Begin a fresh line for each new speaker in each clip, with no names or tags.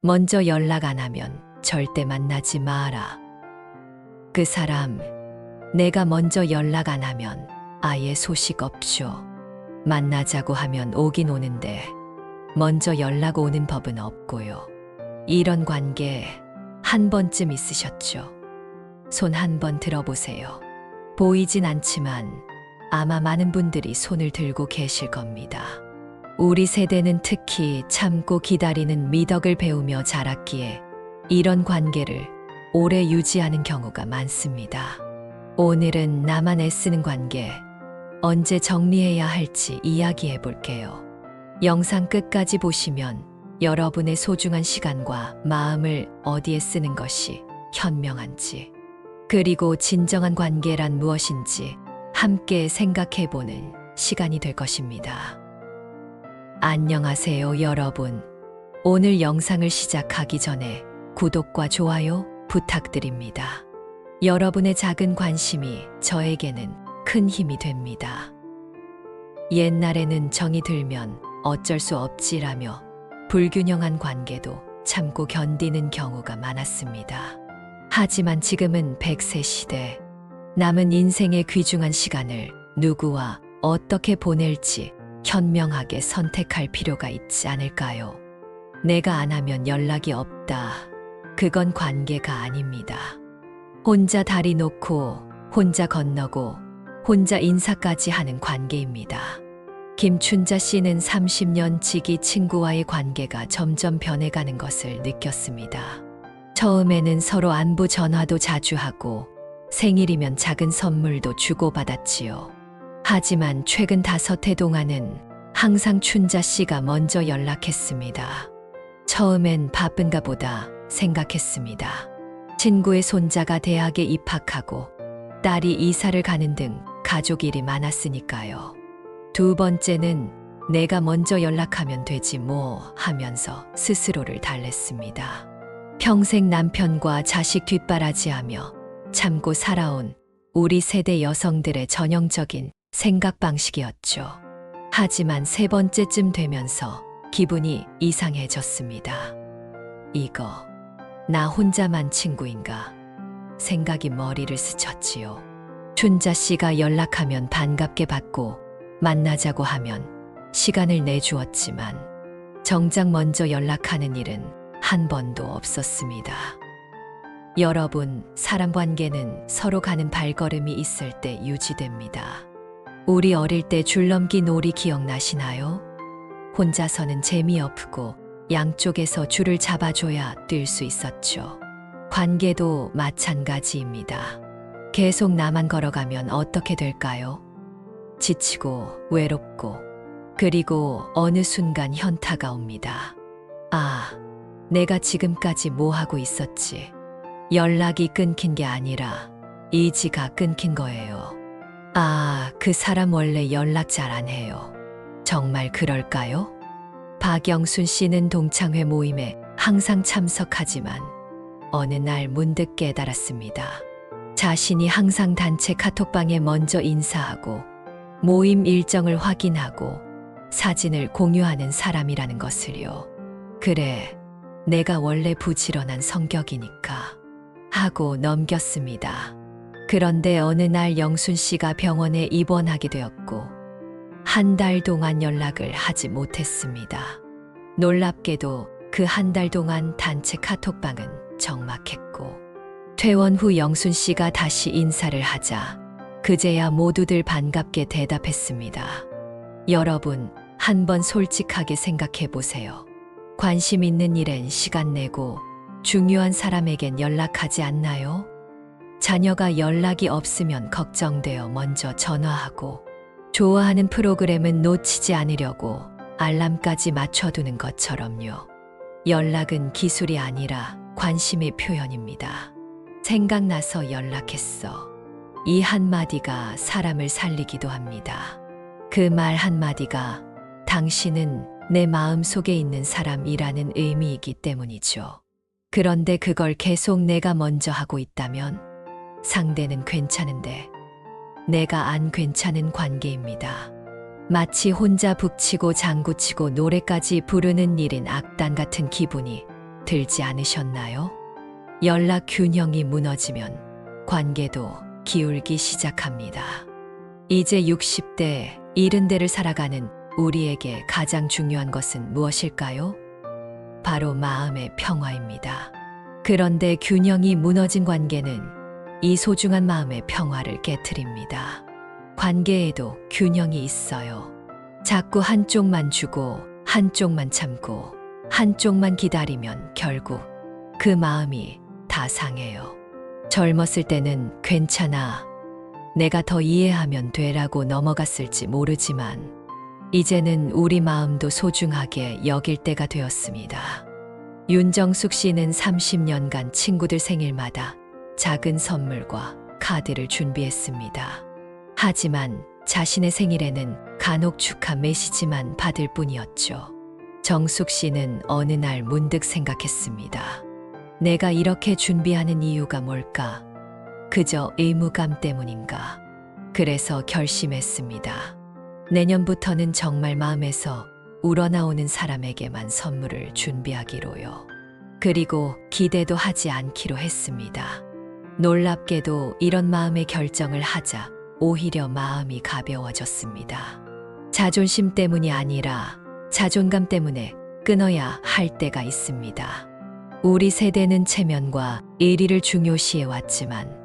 먼저 연락 안 하면 절대 만나지 마라. 그 사람, 내가 먼저 연락 안 하면 아예 소식 없죠. 만나자고 하면 오긴 오는데 먼저 연락 오는 법은 없고요. 이런 관계 한 번쯤 있으셨죠? 손 한 번 들어보세요. 보이진 않지만 아마 많은 분들이 손을 들고 계실 겁니다. 우리 세대는 특히 참고 기다리는 미덕을 배우며 자랐기에 이런 관계를 오래 유지하는 경우가 많습니다. 오늘은 나만 애쓰는 관계, 언제 정리해야 할지 이야기해 볼게요. 영상 끝까지 보시면 여러분의 소중한 시간과 마음을 어디에 쓰는 것이 현명한지, 그리고 진정한 관계란 무엇인지 함께 생각해 보는 시간이 될 것입니다. 안녕하세요, 여러분. 오늘 영상을 시작하기 전에 구독과 좋아요 부탁드립니다. 여러분의 작은 관심이 저에게는 큰 힘이 됩니다. 옛날에는 정이 들면 어쩔 수 없지라며 불균형한 관계도 참고 견디는 경우가 많았습니다. 하지만 지금은 100세 시대, 남은 인생의 귀중한 시간을 누구와 어떻게 보낼지 현명하게 선택할 필요가 있지 않을까요? 내가 안 하면 연락이 없다. 그건 관계가 아닙니다. 혼자 다리 놓고, 혼자 건너고, 혼자 인사까지 하는 관계입니다. 김춘자 씨는 30년 지기 친구와의 관계가 점점 변해가는 것을 느꼈습니다. 처음에는 서로 안부 전화도 자주 하고 생일이면 작은 선물도 주고받았지요. 하지만 최근 5해 동안은 항상 춘자 씨가 먼저 연락했습니다. 처음엔 바쁜가 보다 생각했습니다. 친구의 손자가 대학에 입학하고 딸이 이사를 가는 등 가족 일이 많았으니까요. 두 번째는 내가 먼저 연락하면 되지 뭐 하면서 스스로를 달랬습니다. 평생 남편과 자식 뒷바라지하며 참고 살아온 우리 세대 여성들의 전형적인 생각 방식이었죠. 하지만 세 번째쯤 되면서 기분이 이상해졌습니다. 이거 나 혼자만 친구인가? 생각이 머리를 스쳤지요. 춘자 씨가 연락하면 반갑게 받고 만나자고 하면 시간을 내주었지만 정작 먼저 연락하는 일은 한 번도 없었습니다. 여러분, 사람 관계는 서로 가는 발걸음이 있을 때 유지됩니다. 우리 어릴 때 줄넘기 놀이 기억나시나요? 혼자서는 재미없고 양쪽에서 줄을 잡아줘야 뛸 수 있었죠. 관계도 마찬가지입니다. 계속 나만 걸어가면 어떻게 될까요? 지치고 외롭고, 그리고 어느 순간 현타가 옵니다. 아, 내가 지금까지 뭐 하고 있었지? 연락이 끊긴 게 아니라 의지가 끊긴 거예요. 아, 그 사람 원래 연락 잘 안 해요. 정말 그럴까요? 박영순 씨는 동창회 모임에 항상 참석하지만 어느 날 문득 깨달았습니다. 자신이 항상 단체 카톡방에 먼저 인사하고 모임 일정을 확인하고 사진을 공유하는 사람이라는 것을요. 그래, 내가 원래 부지런한 성격이니까 하고 넘겼습니다. 그런데 어느 날 영순 씨가 병원에 입원하게 되었고 한 달 동안 연락을 하지 못했습니다. 놀랍게도 그 한 달 동안 단체 카톡방은 적막했고 퇴원 후 영순 씨가 다시 인사를 하자 그제야 모두들 반갑게 대답했습니다. 여러분, 한번 솔직하게 생각해 보세요. 관심 있는 일엔 시간 내고 중요한 사람에겐 연락하지 않나요? 자녀가 연락이 없으면 걱정되어 먼저 전화하고 좋아하는 프로그램은 놓치지 않으려고 알람까지 맞춰두는 것처럼요. 연락은 기술이 아니라 관심의 표현입니다. 생각나서 연락했어. 이 한마디가 사람을 살리기도 합니다. 그 말 한마디가 당신은 내 마음 속에 있는 사람이라는 의미이기 때문이죠. 그런데 그걸 계속 내가 먼저 하고 있다면 상대는 괜찮은데 내가 안 괜찮은 관계입니다. 마치 혼자 북치고 장구치고 노래까지 부르는 일인 악단 같은 기분이 들지 않으셨나요? 연락 균형이 무너지면 관계도 기울기 시작합니다. 이제 60대, 70대를 살아가는 우리에게 가장 중요한 것은 무엇일까요? 바로 마음의 평화입니다. 그런데 균형이 무너진 관계는 이 소중한 마음의 평화를 깨트립니다. 관계에도 균형이 있어요. 자꾸 한쪽만 주고 한쪽만 참고 한쪽만 기다리면 결국 그 마음이 다 상해요. 젊었을 때는 괜찮아, 내가 더 이해하면 돼라고 넘어갔을지 모르지만 이제는 우리 마음도 소중하게 여길 때가 되었습니다. 윤정숙 씨는 30년간 친구들 생일마다 작은 선물과 카드를 준비했습니다. 하지만 자신의 생일에는 간혹 축하 메시지만 받을 뿐이었죠. 정숙 씨는 어느 날 문득 생각했습니다. 내가 이렇게 준비하는 이유가 뭘까? 그저 의무감 때문인가? 그래서 결심했습니다. 내년부터는 정말 마음에서 우러나오는 사람에게만 선물을 준비하기로요. 그리고 기대도 하지 않기로 했습니다. 놀랍게도 이런 마음의 결정을 하자 오히려 마음이 가벼워졌습니다. 자존심 때문이 아니라 자존감 때문에 끊어야 할 때가 있습니다. 우리 세대는 체면과 의리를 중요시해 왔지만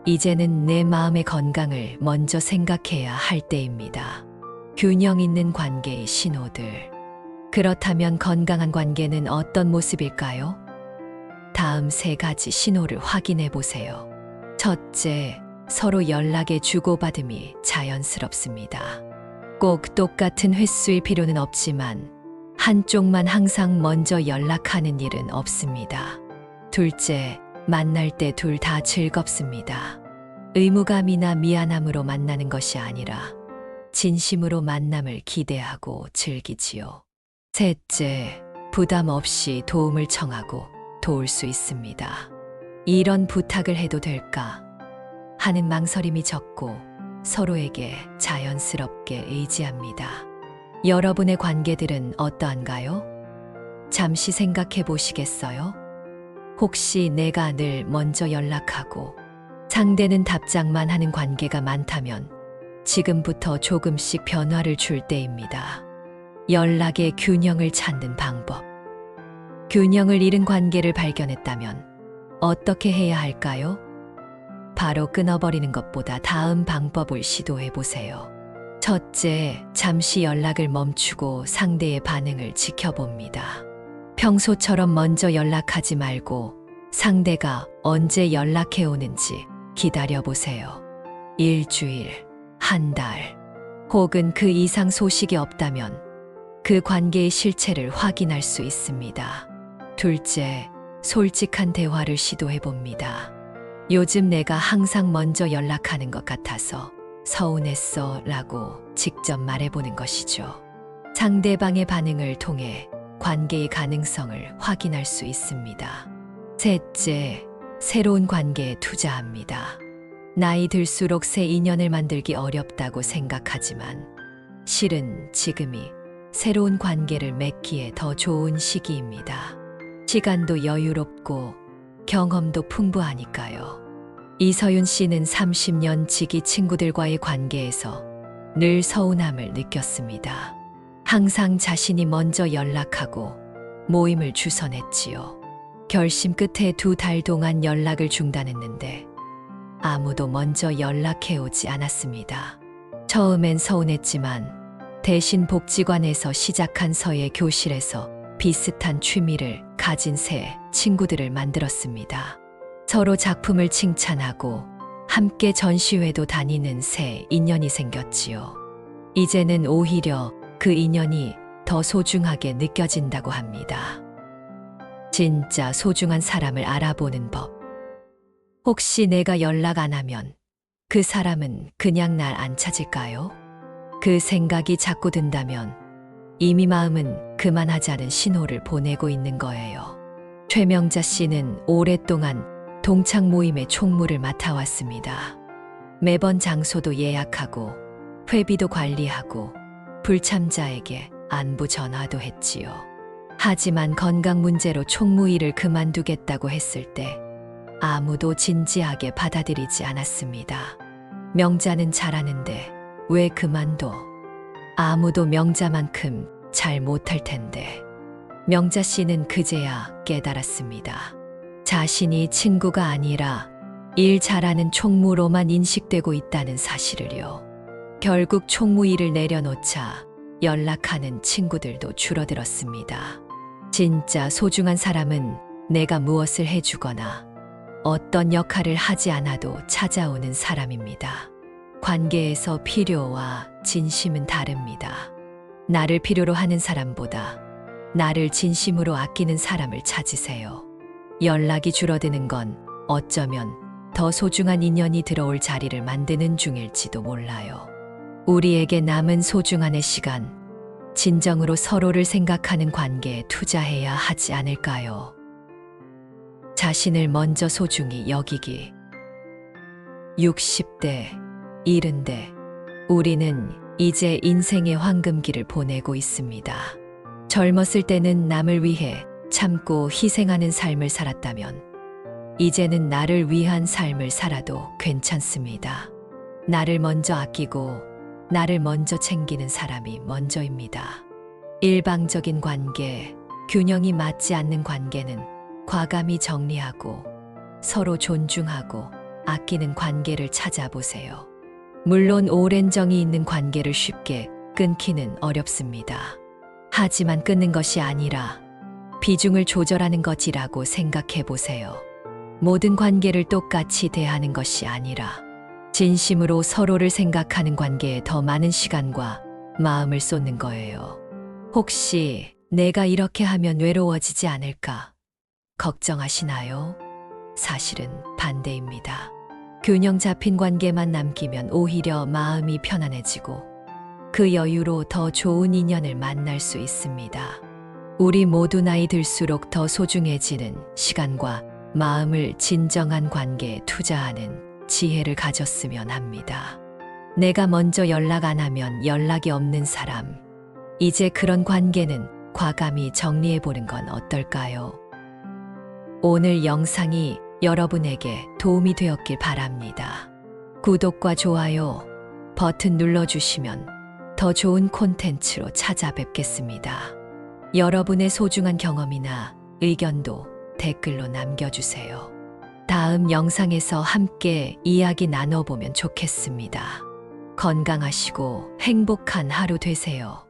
이제는 내 마음의 건강을 먼저 생각해야 할 때입니다. 균형 있는 관계의 신호들. 그렇다면 건강한 관계는 어떤 모습일까요? 다음 3가지 신호를 확인해 보세요. 첫째, 서로 연락의 주고받음이 자연스럽습니다. 꼭 똑같은 횟수일 필요는 없지만 한쪽만 항상 먼저 연락하는 일은 없습니다. 둘째, 만날 때 둘 다 즐겁습니다. 의무감이나 미안함으로 만나는 것이 아니라 진심으로 만남을 기대하고 즐기지요. 셋째, 부담 없이 도움을 청하고 도울 수 있습니다. 이런 부탁을 해도 될까? 하는 망설임이 적고 서로에게 자연스럽게 의지합니다. 여러분의 관계들은 어떠한가요? 잠시 생각해 보시겠어요? 혹시 내가 늘 먼저 연락하고 상대는 답장만 하는 관계가 많다면 지금부터 조금씩 변화를 줄 때입니다. 연락의 균형을 찾는 방법. 균형을 잃은 관계를 발견했다면 어떻게 해야 할까요? 바로 끊어버리는 것보다 다음 방법을 시도해 보세요. 첫째, 잠시 연락을 멈추고 상대의 반응을 지켜봅니다. 평소처럼 먼저 연락하지 말고 상대가 언제 연락해 오는지 기다려보세요. 일주일, 한 달, 혹은 그 이상 소식이 없다면 그 관계의 실체를 확인할 수 있습니다. 둘째, 솔직한 대화를 시도해 봅니다. 요즘 내가 항상 먼저 연락하는 것 같아서 서운했어 라고 직접 말해보는 것이죠. 상대방의 반응을 통해 관계의 가능성을 확인할 수 있습니다. 셋째, 새로운 관계에 투자합니다. 나이 들수록 새 인연을 만들기 어렵다고 생각하지만 실은 지금이 새로운 관계를 맺기에 더 좋은 시기입니다. 시간도 여유롭고 경험도 풍부하니까요. 이서윤 씨는 30년 지기 친구들과의 관계에서 늘 서운함을 느꼈습니다. 항상 자신이 먼저 연락하고 모임을 주선했지요. 결심 끝에 2달 동안 연락을 중단했는데 아무도 먼저 연락해오지 않았습니다. 처음엔 서운했지만 대신 복지관에서 시작한 서예 교실에서 비슷한 취미를 가진 새 친구들을 만들었습니다. 서로 작품을 칭찬하고 함께 전시회도 다니는 새 인연이 생겼지요. 이제는 오히려 그 인연이 더 소중하게 느껴진다고 합니다. 진짜 소중한 사람을 알아보는 법. 혹시 내가 연락 안 하면 그 사람은 그냥 날 안 찾을까요? 그 생각이 자꾸 든다면 이미 마음은 그만하자는 신호를 보내고 있는 거예요. 최명자 씨는 오랫동안 동창 모임의 총무를 맡아왔습니다. 매번 장소도 예약하고 회비도 관리하고 불참자에게 안부 전화도 했지요. 하지만 건강 문제로 총무일을 그만두겠다고 했을 때 아무도 진지하게 받아들이지 않았습니다. 명자는 잘하는데 왜 그만둬? 아무도 명자만큼 잘 못할 텐데. 명자 씨는 그제야 깨달았습니다. 자신이 친구가 아니라 일 잘하는 총무로만 인식되고 있다는 사실을요. 결국 총무 일을 내려놓자 연락하는 친구들도 줄어들었습니다. 진짜 소중한 사람은 내가 무엇을 해주거나 어떤 역할을 하지 않아도 찾아오는 사람입니다. 관계에서 필요와 진심은 다릅니다. 나를 필요로 하는 사람보다 나를 진심으로 아끼는 사람을 찾으세요. 연락이 줄어드는 건 어쩌면 더 소중한 인연이 들어올 자리를 만드는 중일지도 몰라요. 우리에게 남은 소중한의 시간, 진정으로 서로를 생각하는 관계에 투자해야 하지 않을까요? 자신을 먼저 소중히 여기기. 60대, 70대, 우리는 이제 인생의 황금기를 보내고 있습니다. 젊었을 때는 남을 위해 참고 희생하는 삶을 살았다면, 이제는 나를 위한 삶을 살아도 괜찮습니다. 나를 먼저 아끼고 나를 먼저 챙기는 사람이 먼저입니다. 일방적인 관계, 균형이 맞지 않는 관계는 과감히 정리하고 서로 존중하고 아끼는 관계를 찾아보세요. 물론 오랜 정이 있는 관계를 쉽게 끊기는 어렵습니다. 하지만 끊는 것이 아니라 비중을 조절하는 것이라고 생각해 보세요. 모든 관계를 똑같이 대하는 것이 아니라 진심으로 서로를 생각하는 관계에 더 많은 시간과 마음을 쏟는 거예요. 혹시 내가 이렇게 하면 외로워지지 않을까 걱정하시나요? 사실은 반대입니다. 균형 잡힌 관계만 남기면 오히려 마음이 편안해지고 그 여유로 더 좋은 인연을 만날 수 있습니다. 우리 모두 나이 들수록 더 소중해지는 시간과 마음을 진정한 관계에 투자하는 지혜를 가졌으면 합니다. 내가 먼저 연락 안 하면 연락이 없는 사람, 이제 그런 관계는 과감히 정리해 보는 건 어떨까요? 오늘 영상이 여러분에게 도움이 되었길 바랍니다. 구독과 좋아요 버튼 눌러주시면 더 좋은 콘텐츠로 찾아뵙겠습니다. 여러분의 소중한 경험이나 의견도 댓글로 남겨주세요. 다음 영상에서 함께 이야기 나눠보면 좋겠습니다. 건강하시고 행복한 하루 되세요.